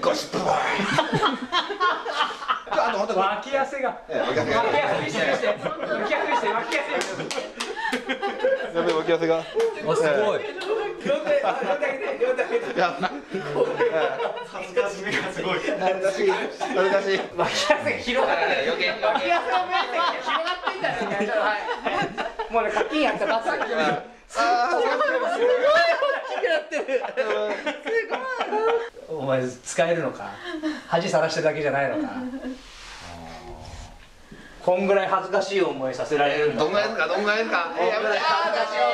ゴシップボーイ。脇汗が。脇汗して。やべえ、脇汗が。あ、すごい。恥ずかしみがすごい。恥ずかしい。脇汗が広がって。脇汗の面積が広がってんだよ。もうね、課金やったばっかり。すごい大きくなってる。お前使えるのか。恥さらしてるだけじゃないのか。こんぐらい恥ずかしい思いさせられるんだ。どんぐらいですか。やめて。恥ずかしい思